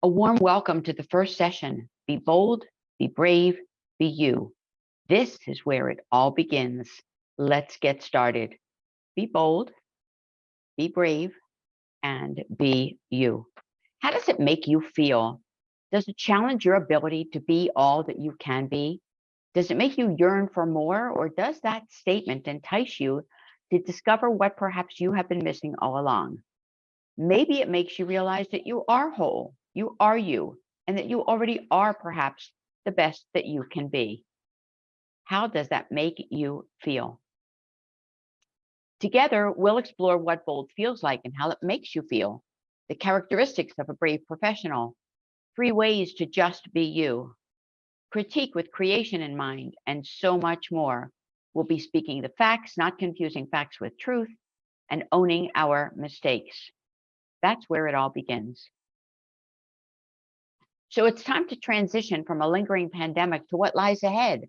A warm welcome to the first session. Be bold, be brave, be you. This is where it all begins. Let's get started. Be bold, be brave, and be you. How does it make you feel? Does it challenge your ability to be all that you can be? Does it make you yearn for more, or does that statement entice you to discover what perhaps you have been missing all along? Maybe it makes you realize that you are whole, you are you, and that you already are perhaps the best that you can be. How does that make you feel? Together, we'll explore what bold feels like and how it makes you feel, the characteristics of a brave professional, 3 ways to just be you, critique with creation in mind, and so much more. We'll be speaking the facts, not confusing facts with truth, and owning our mistakes. That's where it all begins. So it's time to transition from a lingering pandemic to what lies ahead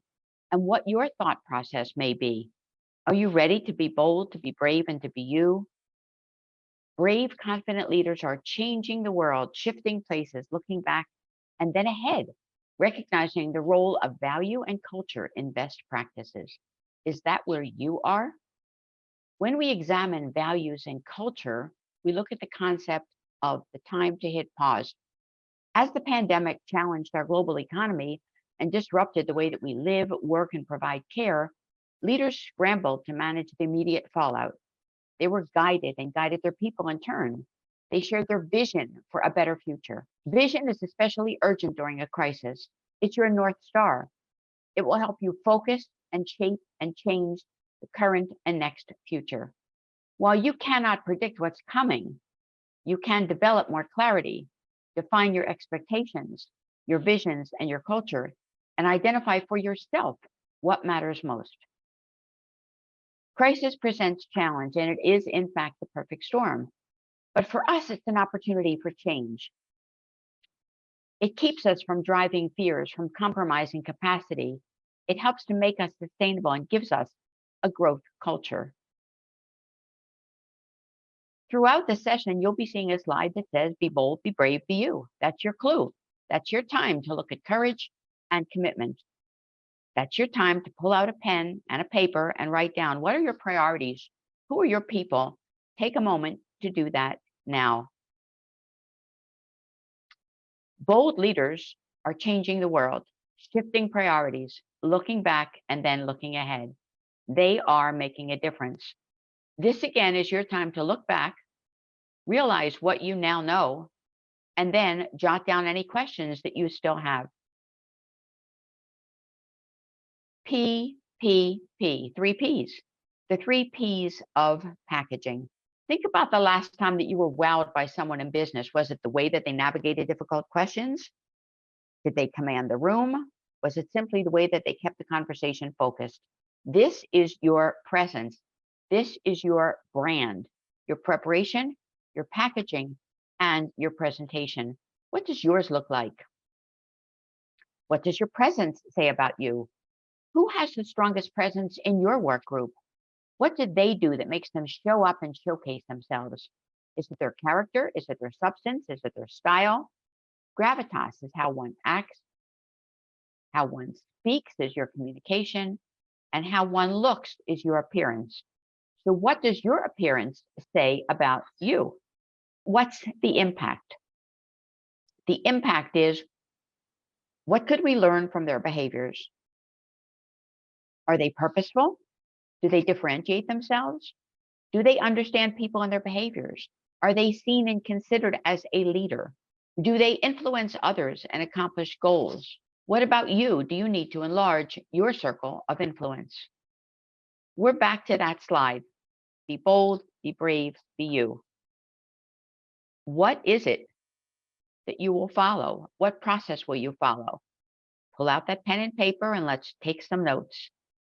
and what your thought process may be. Are you ready to be bold, to be brave, and to be you? Brave, confident leaders are changing the world, shifting places, looking back and then ahead, recognizing the role of value and culture in best practices. Is that where you are? When we examine values and culture, we look at the concept of the time to hit pause. As the pandemic challenged our global economy and disrupted the way that we live, work, and provide care, leaders scrambled to manage the immediate fallout. They were guided and guided their people in turn. They shared their vision for a better future. Vision is especially urgent during a crisis. It's your North Star. It will help you focus and shape and change the current and next future. While you cannot predict what's coming, you can develop more clarity, define your expectations, your visions, and your culture, and identify for yourself what matters most. Crisis presents challenge, and it is, in fact, the perfect storm. But for us, it's an opportunity for change. It keeps us from driving fears, from compromising capacity. It helps to make us sustainable and gives us a growth culture. Throughout the session, you'll be seeing a slide that says, be bold, be brave, be you. That's your clue. That's your time to look at courage and commitment. That's your time to pull out a pen and a paper and write down, what are your priorities? Who are your people? Take a moment to do that now. Bold leaders are changing the world, shifting priorities, looking back and then looking ahead. They are making a difference. This again is your time to look back, realize what you now know, and then jot down any questions that you still have. P, 3 Ps, the 3 Ps of packaging. Think about the last time that you were wowed by someone in business. Was it the way that they navigated difficult questions? Did they command the room? Was it simply the way that they kept the conversation focused? This is your presence. This is your brand, your preparation, your packaging, and your presentation. What does yours look like? What does your presence say about you? Who has the strongest presence in your work group? What did they do that makes them show up and showcase themselves? Is it their character? Is it their substance? Is it their style? Gravitas is how one acts, how one speaks is your communication, and how one looks is your appearance. So what does your appearance say about you? What's the impact? The impact is, what could we learn from their behaviors? Are they purposeful? Do they differentiate themselves? Do they understand people and their behaviors? Are they seen and considered as a leader? Do they influence others and accomplish goals? What about you? Do you need to enlarge your circle of influence? We're back to that slide. Be bold, be brave, be you. What is it that you will follow? What process will you follow? Pull out that pen and paper and let's take some notes.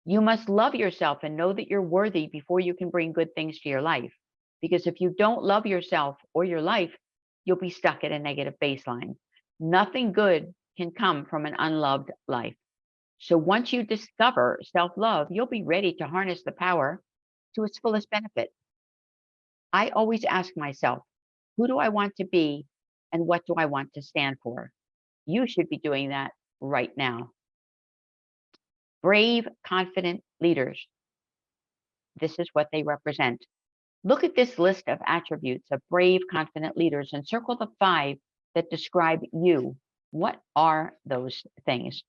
You must love yourself and know that you're worthy before you can bring good things to your life. Because if you don't love yourself or your life, you'll be stuck at a negative baseline. Nothing good can come from an unloved life. So once you discover self-love, you'll be ready to harness the power to its fullest benefit. I always ask myself, who do I want to be And what do I want to stand for? You should be doing that right now. Brave, confident leaders. This is what they represent. Look at this list of attributes of brave, confident leaders and circle the 5 that describe you. What are those things?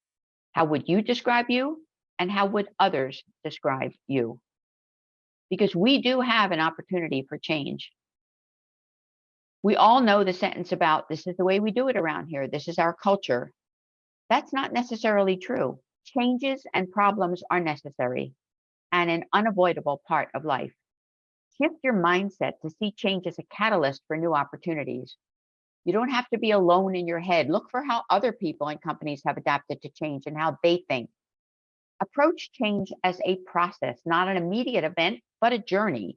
How would you describe you? And how would others describe you? Because we do have an opportunity for change. We all know the sentence about this is the way we do it around here. This is our culture. That's not necessarily true. Changes and problems are necessary and an unavoidable part of life. Shift your mindset to see change as a catalyst for new opportunities. You don't have to be alone in your head. Look for how other people and companies have adapted to change and how they think. Approach change as a process, not an immediate event, but a journey.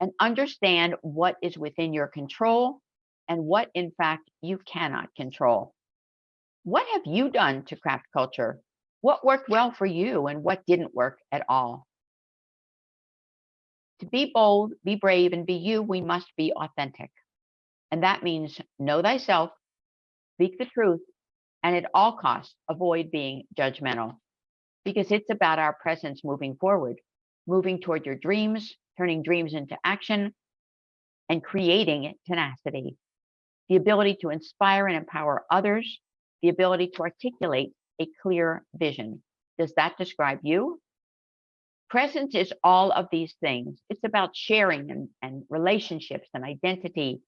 And understand what is within your control and what, in fact, you cannot control. What have you done to craft culture? What worked well for you and what didn't work at all? To be bold, be brave, and be you, we must be authentic. And that means know thyself, speak the truth, and at all costs, avoid being judgmental. Because it's about our presence moving forward, moving toward your dreams, turning dreams into action, and creating tenacity. The ability to inspire and empower others, the ability to articulate a clear vision. Does that describe you? Presence is all of these things. It's about sharing and relationships and identity.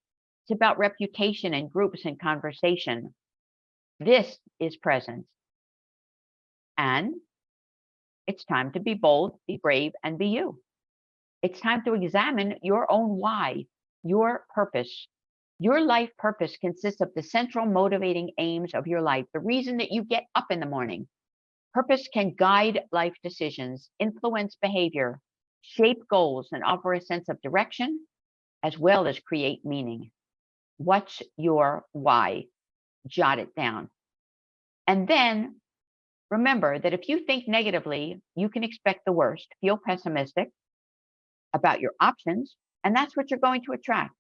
It's about reputation and groups and conversation. This is presence. And it's time to be bold, be brave, and be you. It's time to examine your own why, your purpose. Your life purpose consists of the central motivating aims of your life, the reason that you get up in the morning. Purpose can guide life decisions, influence behavior, shape goals, and offer a sense of direction, as well as create meaning. What's your why? Jot it down. And then remember that if you think negatively, you can expect the worst, feel pessimistic about your options, and that's what you're going to attract.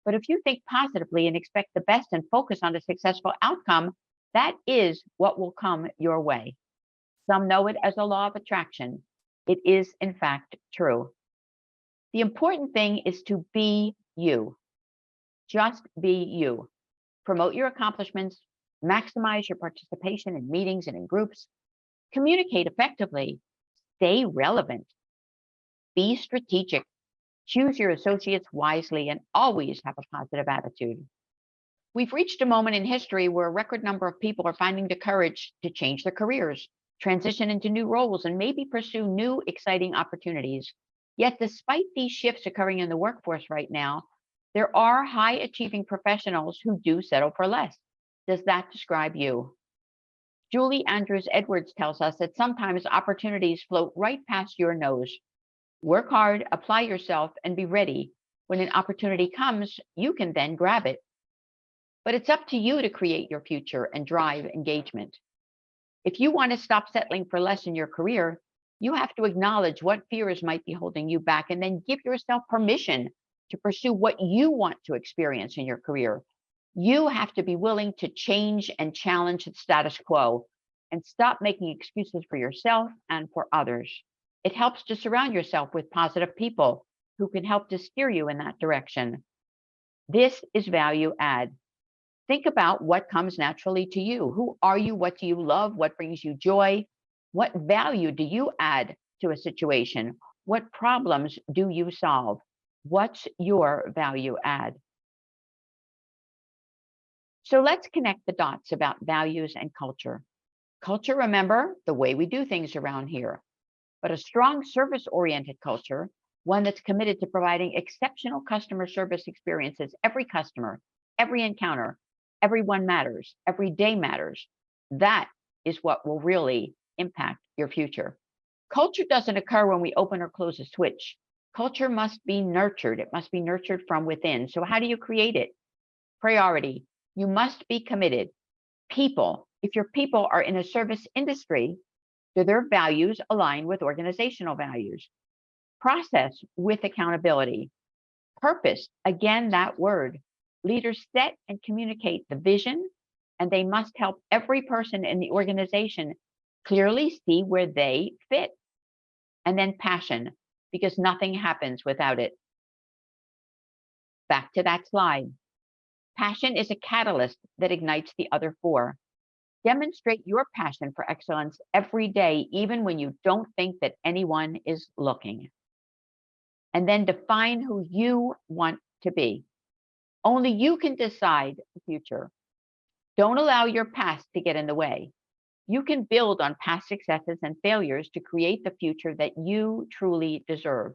But if you think positively and expect the best and focus on a successful outcome, that is what will come your way. Some know it as a law of attraction. It is, in fact, true. The important thing is to be you. Just be you. Promote your accomplishments, maximize your participation in meetings and in groups, communicate effectively, stay relevant, be strategic, choose your associates wisely, and always have a positive attitude. We've reached a moment in history where a record number of people are finding the courage to change their careers, transition into new roles, and maybe pursue new exciting opportunities. Yet, despite these shifts occurring in the workforce right now, there are high achieving professionals who do settle for less. Does that describe you? Julie Andrews Edwards tells us that sometimes opportunities float right past your nose. Work hard, apply yourself, and be ready. When an opportunity comes, you can then grab it. But it's up to you to create your future and drive engagement. If you want to stop settling for less in your career, you have to acknowledge what fears might be holding you back and then give yourself permission to pursue what you want to experience in your career. You have to be willing to change and challenge the status quo and stop making excuses for yourself and for others. It helps to surround yourself with positive people who can help to steer you in that direction. This is value add. Think about what comes naturally to you. Who are you? What do you love? What brings you joy? What value do you add to a situation? What problems do you solve? What's your value add? So let's connect the dots about values and culture. Culture, remember, the way we do things around here. But a strong service-oriented culture, one that's committed to providing exceptional customer service experiences, every customer, every encounter, everyone matters, every day matters. That is what will really impact your future. Culture doesn't occur when we open or close a switch. Culture must be nurtured. It must be nurtured from within. So how do you create it? Priority. You must be committed. People. If your people are in a service industry, do their values align with organizational values? Process with accountability. Purpose. Again, that word. Leaders set and communicate the vision, and they must help every person in the organization clearly see where they fit. And then passion, because nothing happens without it. Back to that slide. Passion is a catalyst that ignites the other four. Demonstrate your passion for excellence every day, even when you don't think that anyone is looking. And then define who you want to be. Only you can decide the future. Don't allow your past to get in the way. You can build on past successes and failures to create the future that you truly deserve.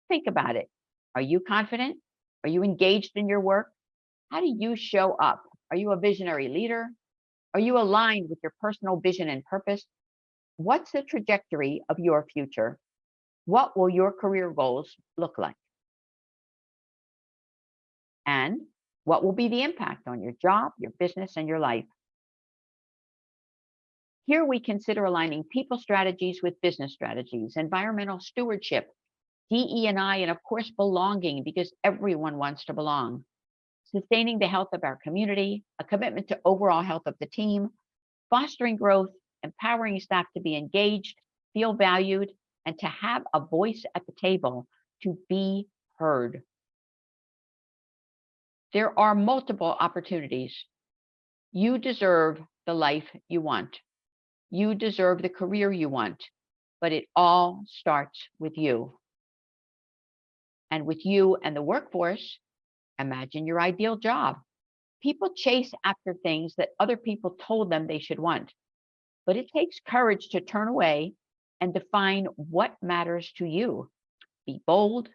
Think about it. Are you confident? Are you engaged in your work? How do you show up? Are you a visionary leader? Are you aligned with your personal vision and purpose? What's the trajectory of your future? What will your career goals look like? And what will be the impact on your job, your business, and your life? Here we consider aligning people strategies with business strategies, environmental stewardship, DE&I, and of course, belonging, because everyone wants to belong. Sustaining the health of our community, a commitment to overall health of the team, fostering growth, empowering staff to be engaged, feel valued, and to have a voice at the table, to be heard. There are multiple opportunities. You deserve the life you want. You deserve the career you want, but it all starts with you. And with you and the workforce, imagine your ideal job. People chase after things that other people told them they should want, but it takes courage to turn away and define what matters to you. Be bold,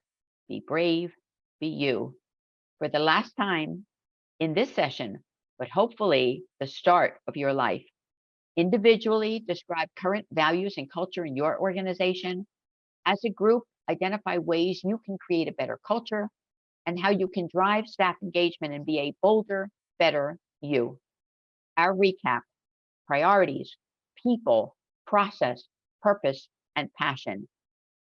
be brave, be you. For the last time in this session, but hopefully the start of your life. Individually, describe current values and culture in your organization. As a group, identify ways you can create a better culture and how you can drive staff engagement and be a bolder, better you. Our recap: priorities, people, process, purpose, and passion.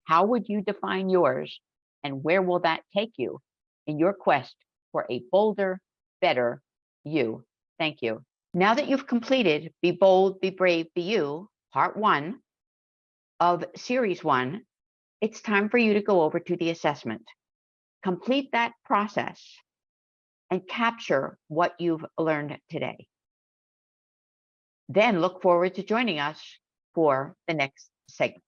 How would you define yours, and where will that take you in your quest for a bolder, better you? Thank you. Now that you've completed Be Bold, Be Brave, Be You, part 1 of series 1, it's time for you to go over to the assessment. Complete that process and capture what you've learned today. Then look forward to joining us for the next segment.